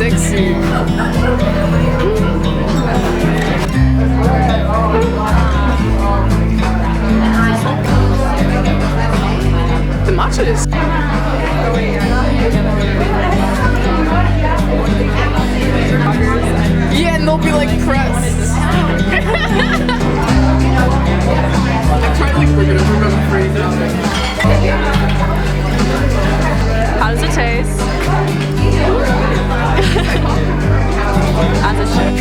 sexy. The matcha is. Yeah, and they'll be like pressed. I tried to like bring it up from the freezer. How does it taste? As it should.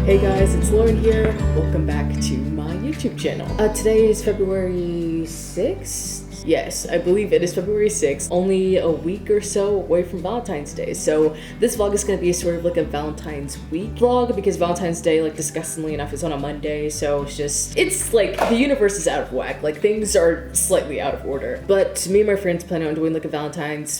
Hey guys, it's Lauren here. Welcome back to my YouTube channel. Today is February 6th. Yes, I believe it is February 6th, only a week or so away from Valentine's Day. So this vlog is going to be sort of like a Valentine's week vlog because Valentine's Day, like disgustingly enough, is on a Monday. So it's like the universe is out of whack. Like things are slightly out of order. But me and my friends plan on doing like a Valentine's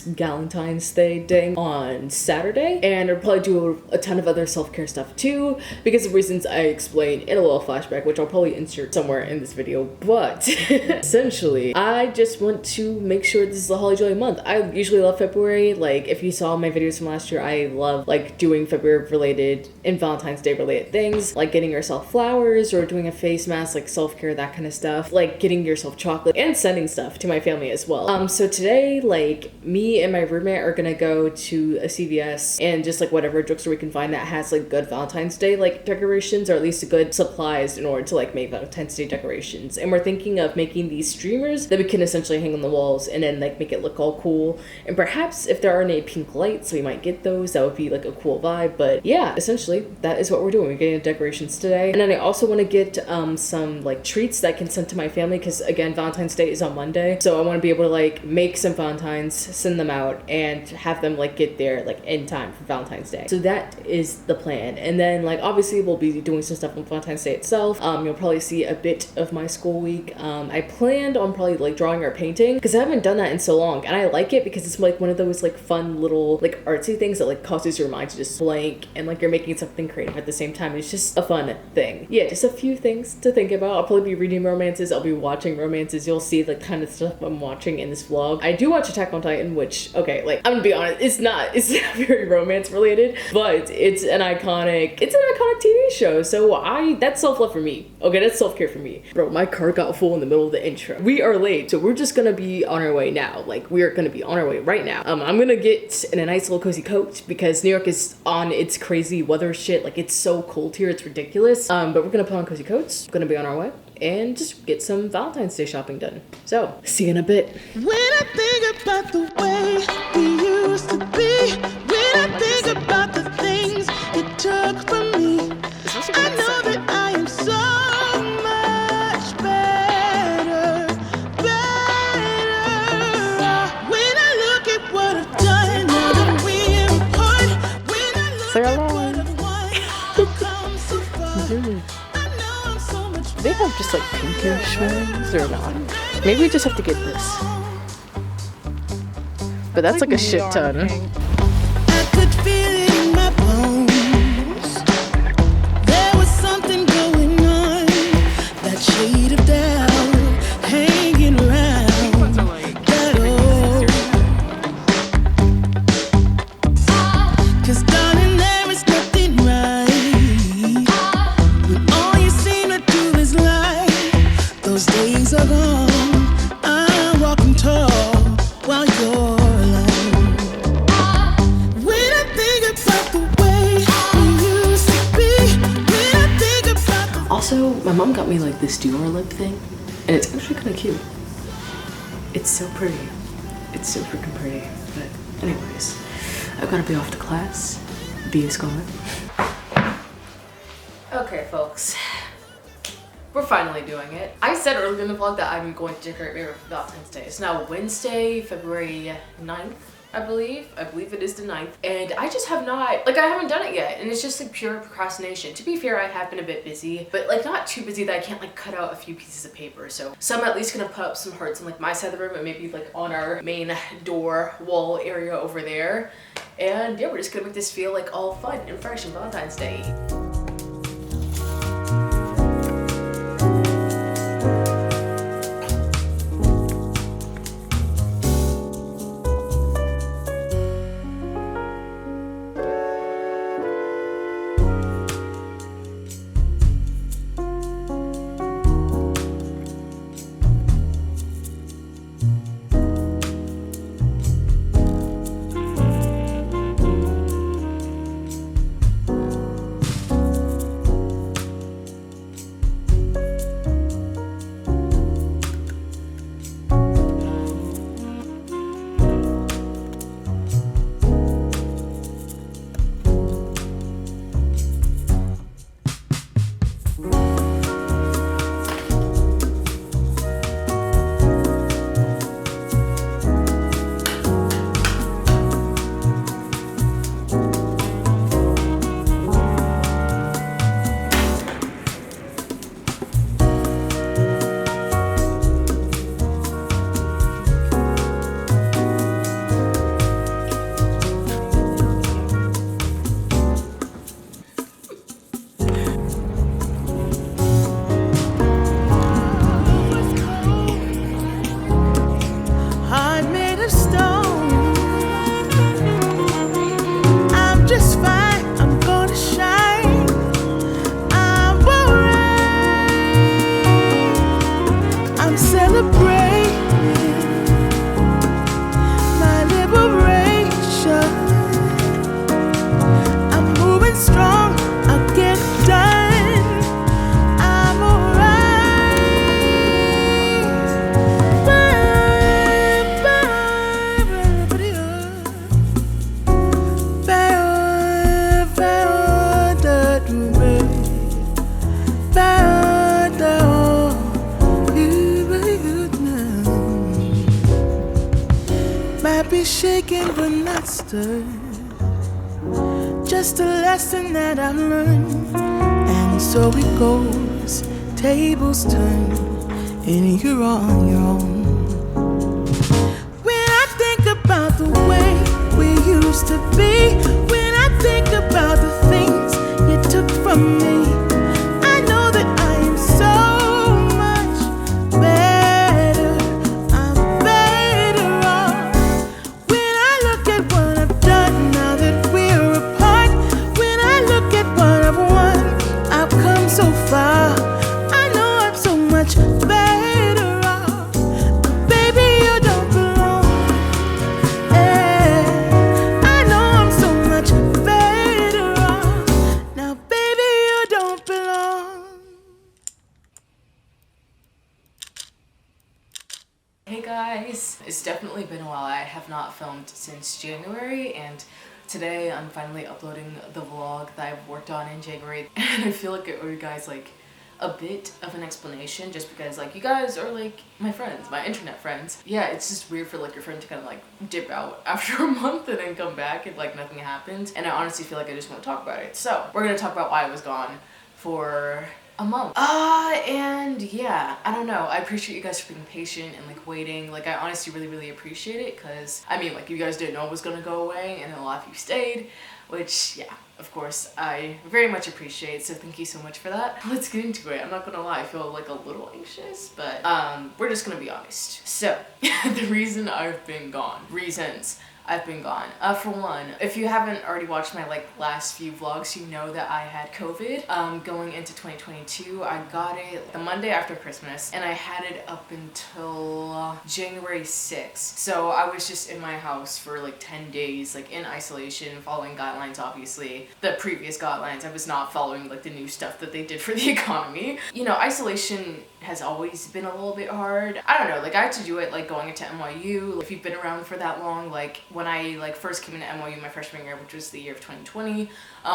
Day thing on Saturday. And I'll probably do a ton of other self-care stuff too because of reasons I explained in a little flashback, which I'll probably insert somewhere in this video. But essentially, I just want to make sure this is a holly jolly month. I usually love February. Like if you saw my videos from last year, I love like doing February related and Valentine's Day related things, like getting yourself flowers or doing a face mask, like self-care, that kind of stuff, like getting yourself chocolate and sending stuff to my family as well. So today, like me and my roommate are gonna go to a CVS and just like whatever drugstore we can find that has like good Valentine's Day like decorations, or at least good supplies in order to like make Valentine's Day decorations. And we're thinking of making these streamers that we can essentially hang on the walls and then like make it look all cool. And perhaps if there are any pink lights, we might get those. That would be like a cool vibe. But yeah, essentially that is what we're doing. We're getting decorations today. And then I also want to get some like treats that I can send to my family because again, Valentine's Day is on Monday. So I want to be able to like make some Valentines, send them out, and have them like get there like in time for Valentine's Day. So that is the plan. And then like obviously we'll be doing some stuff on Valentine's Day itself. You'll probably see a bit of my school week. I planned on probably like drawing or painting because I haven't done that in so long, and I like it because it's like one of those like fun little like artsy things that like causes your mind to just blank and like you're making something creative at the same time. It's just a fun thing. Yeah, just a few things to think about. I'll probably be reading romances, I'll be watching romances. You'll see the kind of stuff I'm watching in this vlog. I do watch Attack on Titan, which okay, like I'm gonna be honest, it's not very romance related, but it's an iconic TV show. So that's self-love for me. Okay, that's self-care for me. Bro, my car got full in the middle of the intro. We are late, so we're just gonna be on our way now. Like we are gonna be on our way right now. I'm gonna get in a nice little cozy coat because New York is on its crazy weather shit. Like it's so cold here, it's ridiculous. But we're gonna put on cozy coats, gonna be on our way, and just get some Valentine's Day shopping done. So see you in a bit. When I think about the way we used to be, when I think about the things you took from me, I know that I am so much better. When I look at what I've done, now that we're apart, when I look at what I've won, I've come so far. I know I'm so much Do they have just like pinkish ones or not? Maybe we just have to get this. But that's like a shit ton. I could feel it in my bones. There was something going on. That shade of doubt hanging around. That old. 'Cause darling, there is nothing right when all you seem to do is lie. Those days are gone. I'm walking tall while you're also, my mom got me like this Dior lip thing, and it's actually kind of cute. It's so pretty. It's so freaking pretty. But anyways, I've got to be off to class. Be a scholar. Okay, folks. We're finally doing it. I said earlier in the vlog that I'm going to decorate my room for Valentine's Day. It's now Wednesday, February 9th. I believe it is the 9th, and I just have not, like, I haven't done it yet, and it's just like pure procrastination. To be fair, I have been a bit busy, but like not too busy that I can't like cut out a few pieces of paper. So I'm at least gonna put up some hearts on like my side of the room and maybe like on our main door wall area over there. And yeah, we're just gonna make this feel like all fun and fresh on Valentine's Day. be shaken but not stirred. Just a lesson that I've learned. And so it goes, tables turn, and you're on your own. When I think about the way we used to be, when I think about the things you took from me, I know that I am so much better. I'm better off. When I look at what I've done now that we're apart, when I look at what I've won, I've come so far. I know I'm so much better off. Baby, you don't belong. I know I'm so much better off. Now, baby, you don't belong. Hey guys, it's definitely been a while. I have not filmed since January, and today I'm finally uploading the vlog that I've worked on in January. And I feel like I owe you guys like a bit of an explanation, just because like you guys are like my friends, my internet friends. Yeah, it's just weird for like your friend to kind of like dip out after a month and then come back and like nothing happened. And I honestly feel like I just want to talk about it. So we're gonna talk about why I was gone for a month. And yeah, I don't know. I appreciate you guys for being patient and like waiting. Like I honestly really appreciate it, because I mean like you guys didn't know it was gonna go away, and then a lot of you stayed, which yeah, of course I very much appreciate. So thank you so much for that. Let's get into it. I'm not gonna lie, I feel like a little anxious, but we're just gonna be honest. So the reason I've been gone, reasons I've been gone. For one, if you haven't already watched my like last few vlogs, you know that I had COVID going into 2022. I got it the Monday after Christmas, and I had it up until January 6th. So I was just in my house for like 10 days, like in isolation, following guidelines, obviously. The previous guidelines, I was not following like the new stuff that they did for the economy. You know, isolation has always been a little bit hard. I don't know, like I had to do it like going into NYU. If you've been around for that long, like when I like first came into NYU my freshman year, which was the year of 2020,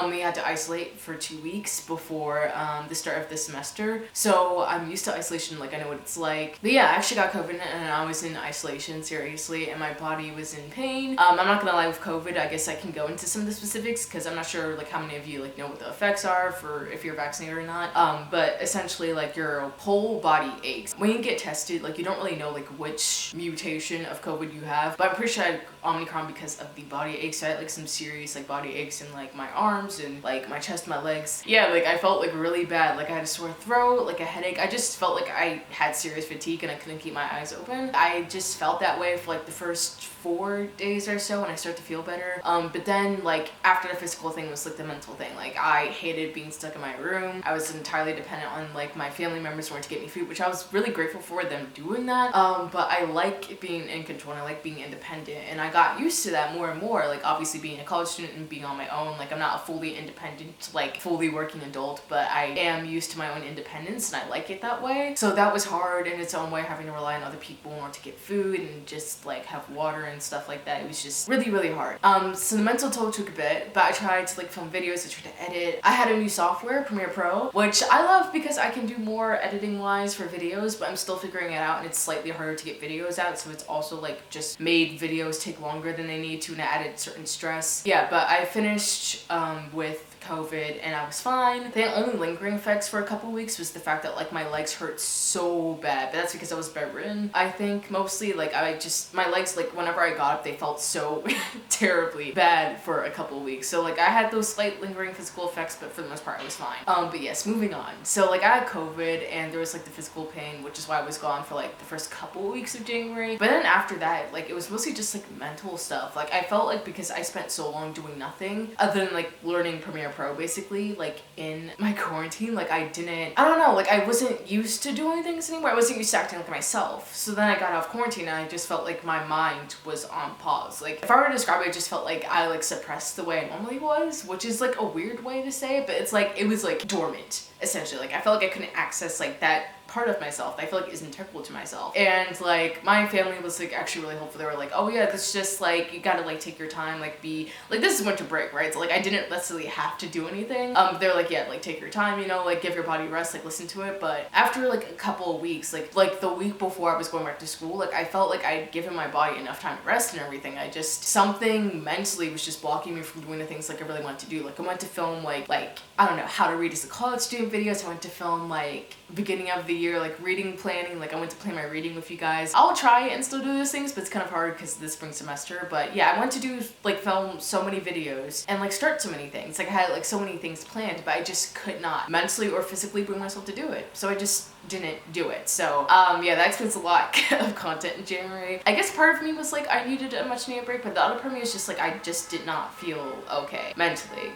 we had to isolate for 2 weeks before the start of the semester. So I'm used to isolation, like I know what it's like. But yeah, I actually got COVID and I was in isolation, seriously, and my body was in pain. I'm not gonna lie, with COVID, I guess I can go into some of the specifics, because I'm not sure like how many of you like know what the effects are for if you're vaccinated or not. But essentially like your whole body aches. When you get tested, like you don't really know like which mutation of COVID you have, but I'm pretty sure I had Omicron because of the body aches. So I had like some serious like body aches in like my arms and like my chest, my legs. Yeah, like I felt like really bad. Like I had a sore throat, like a headache. I just felt like I had serious fatigue and I couldn't keep my eyes open. I just felt that way for like the first 4 days or so, and I started to feel better. But then like after the physical thing was like the mental thing. Like I hated being stuck in my room. I was entirely dependent on like my family members wanting to get me food, which I was really grateful for them doing that. But I like being in control and I like being independent, and I got used to that more and more. Like obviously being a college student and being on my own, like I'm not a fully independent, like fully working adult, but I am used to my own independence and I like it that way. So that was hard in its own way, having to rely on other people in order to get food and just like have water and stuff like that. It was just really hard. So the mental toll took a bit, but I tried to like film videos, I tried to edit. I had a new software, Premiere Pro, which I love because I can do more editing wise for videos, but I'm still figuring it out and it's slightly harder to get videos out. So it's also like just made videos take longer than they need to, and it added certain stress. Yeah, but I finished with COVID and I was fine. The only lingering effects for a couple weeks was the fact that like my legs hurt so bad, but that's because I was bedridden. I think mostly like my legs, like whenever I got up, they felt so terribly bad for a couple weeks. So like I had those slight lingering physical effects, but for the most part I was fine. But yes, moving on. So like I had COVID and there was like the physical pain, which is why I was gone for like the first couple weeks of January. But then after that, like it was mostly just like mental stuff. Like I felt like because I spent so long doing nothing other than like learning Premiere Pro basically, like in my quarantine, like I don't know, like I wasn't used to doing things anymore. I wasn't used to acting like myself. So then I got off quarantine and I just felt like my mind was on pause. Like if I were to describe it, I just felt like I like suppressed the way I normally was, which is like a weird way to say it, but it's like it was like dormant essentially. Like I felt like I couldn't access like that part of myself. I feel like is integral to myself. And like my family was like actually really helpful. They were like, oh yeah, this is just like, you gotta like take your time, like be like, this is winter break, right? So like I didn't necessarily have to do anything. They're like, yeah, like take your time, you know, like give your body rest, like listen to it. But after like a couple of weeks, like the week before I was going back to school, like I felt like I'd given my body enough time to rest and everything. I just, something mentally was just blocking me from doing the things like I really wanted to do. Like I went to film like I don't know, how to read as a college student videos. I went to film like beginning of the year, like reading planning. Like I went to plan my reading with you guys. I'll try and still do those things, but it's kind of hard because this spring semester. But yeah, I went to do like film so many videos and like start so many things. Like I had like so many things planned, but I just could not mentally or physically bring myself to do it. So I just didn't do it. So yeah, that explains a lot of content in January. I guess part of me was like I needed a much needed break, but the other part of me was just like I just did not feel okay mentally.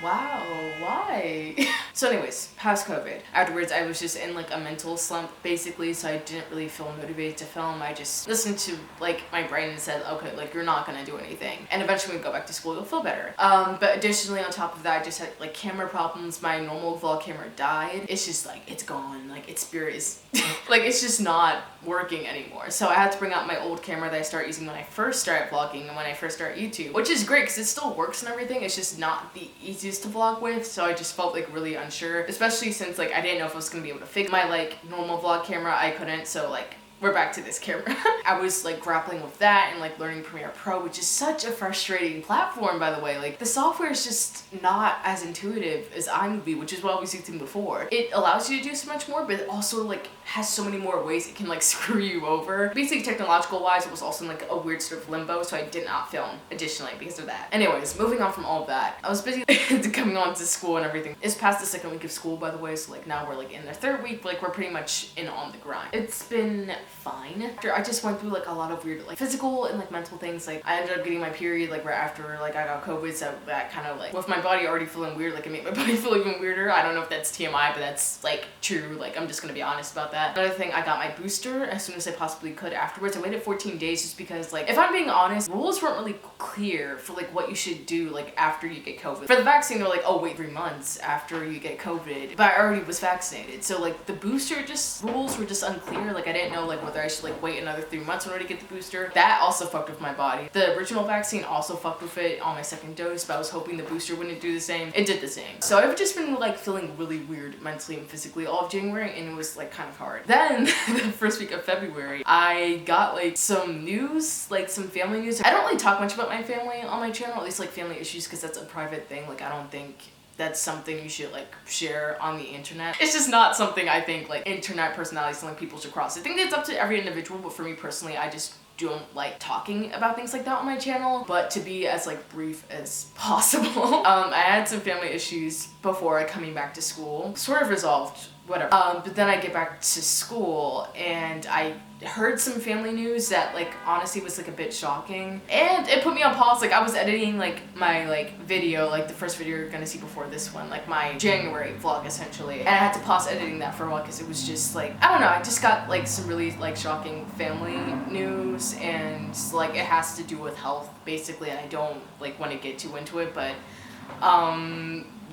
Wow, why? So anyways, past COVID. Afterwards, I was just in like a mental slump basically, so I didn't really feel motivated to film. I just listened to like my brain and said, okay, like you're not gonna do anything. And eventually when you go back to school, you'll feel better. But additionally on top of that, I just had like camera problems. My normal vlog camera died. It's just like, it's gone. Like its spirit is, like it's just not working anymore. So I had to bring out my old camera that I started using when I first started vlogging and when I first started YouTube, which is great because it still works and everything. It's just not the easiest to vlog with, so I just felt like really unsure, especially since like I didn't know if I was gonna be able to fix my like normal vlog camera. I couldn't, so like we're back to this camera. I was like grappling with that and like learning Premiere Pro, which is such a frustrating platform, by the way. Like the software is just not as intuitive as iMovie, which is what I was using before. It allows you to do so much more, but it also like has so many more ways it can like screw you over. Basically technological wise, it was also in like a weird sort of limbo, so I did not film additionally because of that. Anyways, moving on from all of that, I was busy coming on to school and everything. It's past the second week of school, by the way, so like now we're like in the third week, like we're pretty much in on the grind. It's been fine. After I just went through like a lot of weird like physical and like mental things. Like I ended up getting my period like right after like I got COVID, so that kind of like with my body already feeling weird, like it made my body feel even weirder. I don't know if that's TMI, but that's like true. Like I'm just gonna be honest about that. Another thing, I got my booster as soon as I possibly could afterwards. I waited 14 days just because like if I'm being honest, rules weren't really clear for like what you should do like after you get COVID. For the vaccine, they're like, oh wait 3 months after you get COVID, but I already was vaccinated, so like the booster just rules were just unclear. Like I didn't know like whether I should like wait another 3 months in order to get the booster. That also fucked with my body. The original vaccine also fucked with it on my second dose, but I was hoping the booster wouldn't do the same. It did the same. So I've just been like feeling really weird mentally and physically all of January, and it was like kind of hard. Then the first week of February, I got like some news, like some family news. I don't really talk much about my family on my channel, at least like family issues, because that's a private thing. Like I don't think that's something you should like share on the internet. It's just not something I think like internet personalities and like people should cross. I think it's up to every individual, but for me personally, I just don't like talking about things like that on my channel. But to be as like brief as possible, I had some family issues before coming back to school, sort of resolved, whatever. But then I get back to school and I heard some family news that like honestly was like a bit shocking, and it put me on pause. Like I was editing like my like video, like the first video you're gonna see before this one, like my January vlog essentially, and I had to pause editing that for a while because it was just like, I don't know, I just got like some really like shocking family news, and like it has to do with health basically, and I don't like want to get too into it, but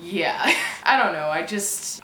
yeah, I don't know,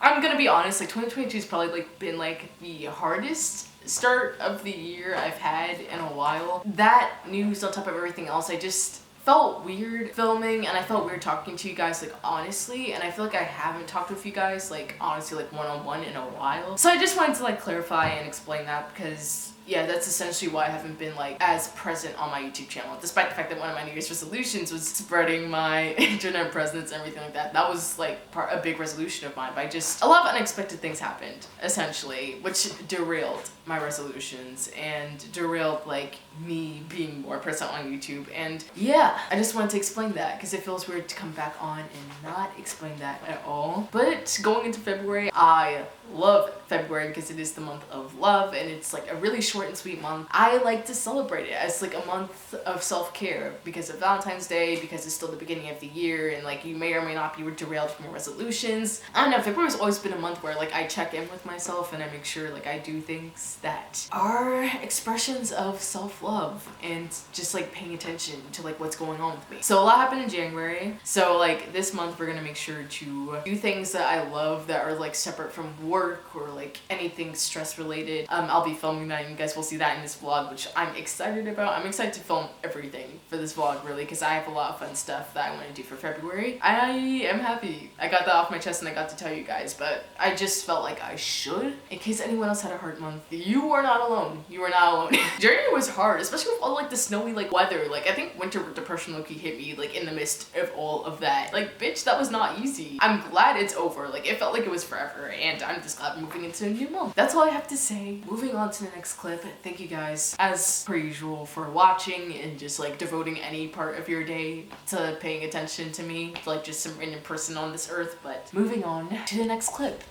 I'm gonna be honest, like 2022 has probably like been like the hardest start of the year I've had in a while. That news on top of everything else, I just felt weird filming, and I felt weird talking to you guys like honestly, and I feel like I haven't talked with you guys like honestly like one-on-one in a while. So I just wanted to like clarify and explain that, because yeah, that's essentially why I haven't been like as present on my YouTube channel, despite the fact that one of my New Year's resolutions was spreading my internet presence and everything like that. That was like a big resolution of mine, but a lot of unexpected things happened essentially, which derailed my resolutions and derailed like me being more present on YouTube. And yeah, I just wanted to explain that because it feels weird to come back on and not explain that at all. But going into February, I love February because it is the month of love, and it's like a really short short and sweet month. I like to celebrate it as like a month of self-care because of Valentine's Day, because it's still the beginning of the year, and like you may or may not be derailed from your resolutions. I don't know, February's always been a month where like I check in with myself and I make sure like I do things that are expressions of self-love and just like paying attention to like what's going on with me. So a lot happened in January. So like this month we're gonna make sure to do things that I love that are like separate from work or like anything stress related. I'll be filming that and you guys will see that in this vlog, which I'm excited about. I'm excited to film everything for this vlog really because I have a lot of fun stuff that I want to do for February. I am happy I got that off my chest and I got to tell you guys, but I just felt like I should. In case anyone else had a hard month, you are not alone. You are not alone. January was hard, especially with all like the snowy like weather. Like I think winter depression low-key hit me like in the midst of all of that. Like bitch, that was not easy. I'm glad it's over. Like it felt like it was forever and I'm just glad moving into a new month. That's all I have to say. Moving on to the next clip. Thank you guys as per usual for watching and just like devoting any part of your day to paying attention to me, like just some random person on this earth. But moving on to the next clip.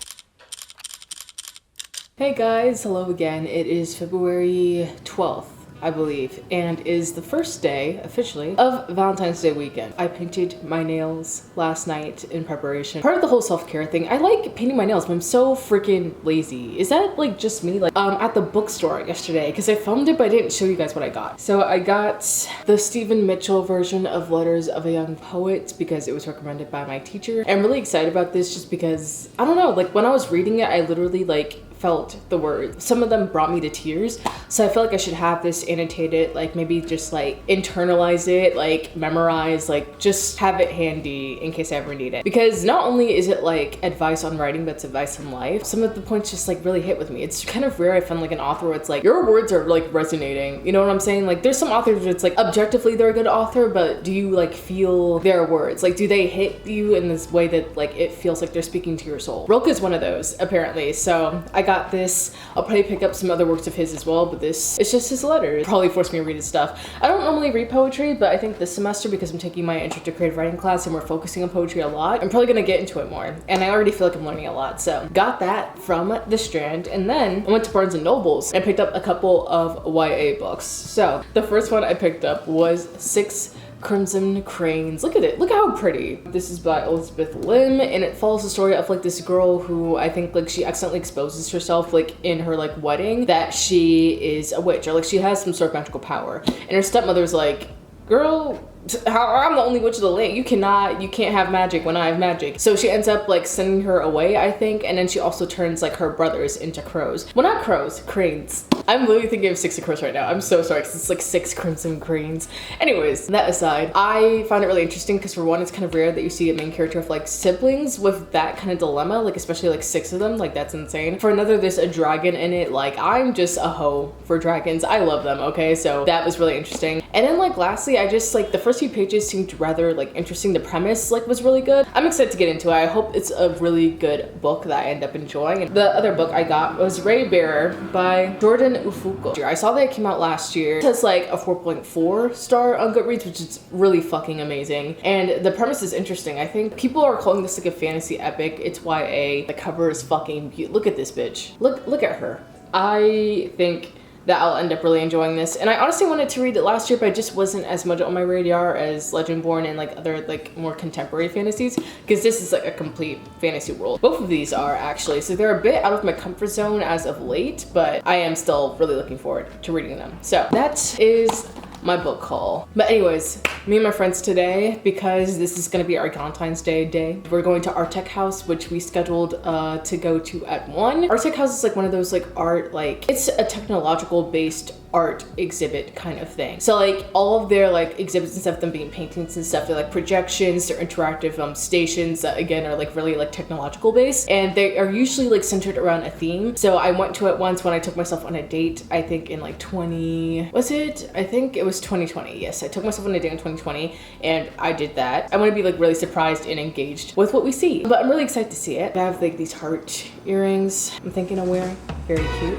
Hey guys, hello again. It is February 12th. I believe, and is the first day, officially, of Valentine's Day weekend. I painted my nails last night in preparation. Part of the whole self-care thing, I like painting my nails, but I'm so freaking lazy. Is that like just me? Like at the bookstore yesterday, because I filmed it, but I didn't show you guys what I got. So I got the Stephen Mitchell version of Letters of a Young Poet because it was recommended by my teacher. I'm really excited about this just because, I don't know, like when I was reading it, I literally like felt the words. Some of them brought me to tears. So I feel like I should have this annotated, like maybe just like internalize it, like memorize, like just have it handy in case I ever need it. Because not only is it like advice on writing, but it's advice on life. Some of the points just like really hit with me. It's kind of rare I find like an author where it's like, your words are like resonating. You know what I'm saying? Like there's some authors where it's like objectively they're a good author, but do you like feel their words? Like do they hit you in this way that like it feels like they're speaking to your soul? Rilke's one of those apparently. So I got this. I'll probably pick up some other works of his as well, but this it's just his letters. Probably forced me to read his stuff. I don't normally read poetry, but I think this semester, because I'm taking my intro to creative writing class and we're focusing on poetry a lot, I'm probably gonna get into it more. And I already feel like I'm learning a lot. So got that from the Strand, and then I went to Barnes and Nobles and picked up a couple of YA books. So the first one I picked up was 6 Crimson Cranes. Look at it. Look how pretty. This is by Elizabeth Lim, and it follows the story of like this girl who I think like she accidentally exposes herself like in her like wedding that she is a witch, or like she has some sort of magical power. And her stepmother's like, girl, I'm the only witch of the land. You can't have magic when I have magic. So she ends up like sending her away, I think, and then she also turns like her brothers into crows. Well, not crows, cranes. I'm literally thinking of 6 of crows right now. I'm so sorry because it's like 6 Crimson Cranes. Anyways, that aside, I found it really interesting because for one, it's kind of rare that you see a main character of like siblings with that kind of dilemma, like especially like 6 of them. Like that's insane. For another, there's a dragon in it. Like I'm just a hoe for dragons. I love them. Okay, so that was really interesting. And then like lastly, I just like the first few pages seemed rather like interesting. The premise like was really good. I'm excited to get into it. I hope it's a really good book that I end up enjoying. And the other book I got was Ray Bearer by Jordan Ufuko. I saw that it came out last year. It has like a 4.4 star on Goodreads, which is really fucking amazing. And the premise is interesting. I think people are calling this like a fantasy epic. It's YA. The cover is fucking beautiful. Look at this bitch. Look at her. I think that I'll end up really enjoying this. And I honestly wanted to read it last year, but it just wasn't as much on my radar as Legendborn and like other like more contemporary fantasies, because this is like a complete fantasy world. Both of these are actually, so they're a bit out of my comfort zone as of late, but I am still really looking forward to reading them. So that is my book haul. But anyways, me and my friends today, because this is gonna be our Valentine's Day, we're going to Art Tech House, which we scheduled to go to at 1. Art Tech House is like one of those like art, like it's a technological based art exhibit kind of thing. So like all of their like exhibits and stuff, them being paintings and stuff, they're like projections, they're interactive stations that again are like really like technological based, and they are usually like centered around a theme. So I went to it once when I took myself on a date, I think in like I think it was 2020. Yes, I took myself on a date in 2020 and I did that. I want to be like really surprised and engaged with what we see, but I'm really excited to see it. I have like these heart earrings I'm thinking of wearing. Very cute.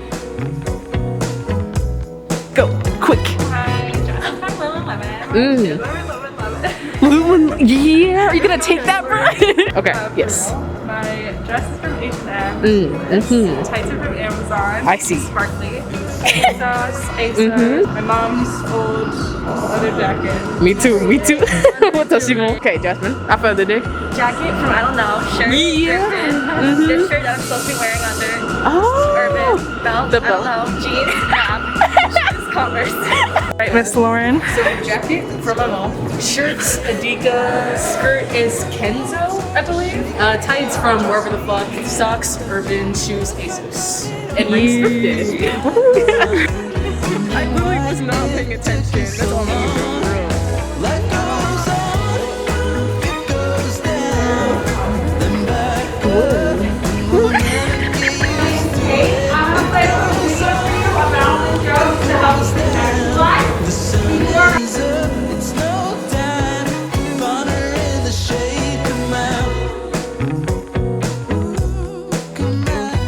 Go, quick. My dress is from Lululemon. Lululemon, yeah. Are you gonna take that, bro? Okay, yes. My dress is from H&M. Tights are from Amazon. I see. Sparkly. ASOS, ASOS. My mom's old leather jacket. Me too, me too. Okay, Jasmine, after of the day. Jacket from, I don't know, shirt. Yeah. This shirt that I'm supposed to be wearing under. Oh. Urban belt. The I don't know. Jeans. Shoes, Converse. Right, Miss Lauren. So jacket from my mom. Shirts, Adika. Skirt is Kenzo, I believe. Tights from wherever the fuck. Socks, Urban. Shoes, ASOS. And rings thrifted. I literally was not paying attention. That's all I'm doing. Life goes on, it goes down, then back up. We'll never get used to it. The sun is up, it's no time. Honor in the shade, come out. Come out.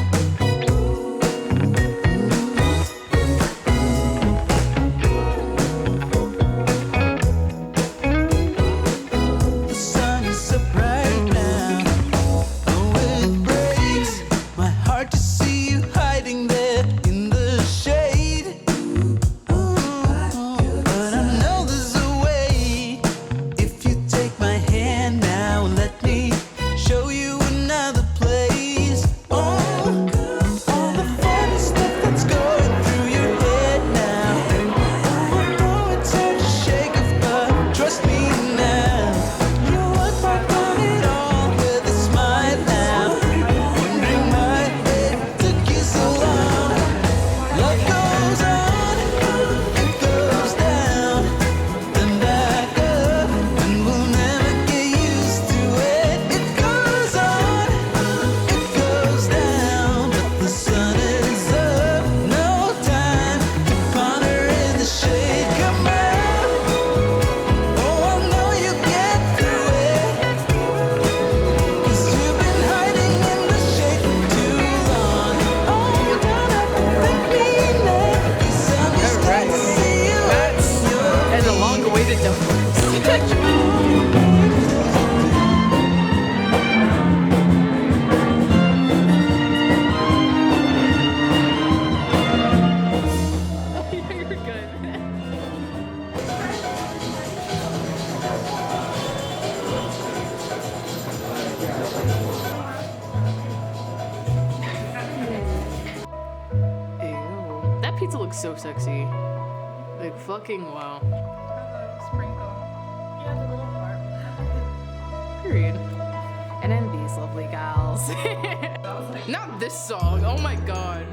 The sun is up right now. Oh, it breaks my heart to see you hiding there in the shade. But I know there's a way. If you take my hand now, let me show you another place. Oh, all the funny stuff that's going through your head now. I know it's hard to shake off, but trust me now. You look back on it all with a smile now. Wondering why it took you so long. Love goes on, it goes down, then back up, and we'll never get used to it. It goes on, it goes down, but the sun is up. No time to ponder in the shade. Come out. Oh, I know you get through it. 'Cause you've been hiding in the shade for too long. Oh, don't ever think me late. 'Cause I'm just glad to see you at your And the long-awaited dumplings. You're good. Ew. That pizza looks so sexy. Like fucking wow. Sprinkle. Yeah, the little part. Period. And then these lovely gals. Not this song. Oh my god.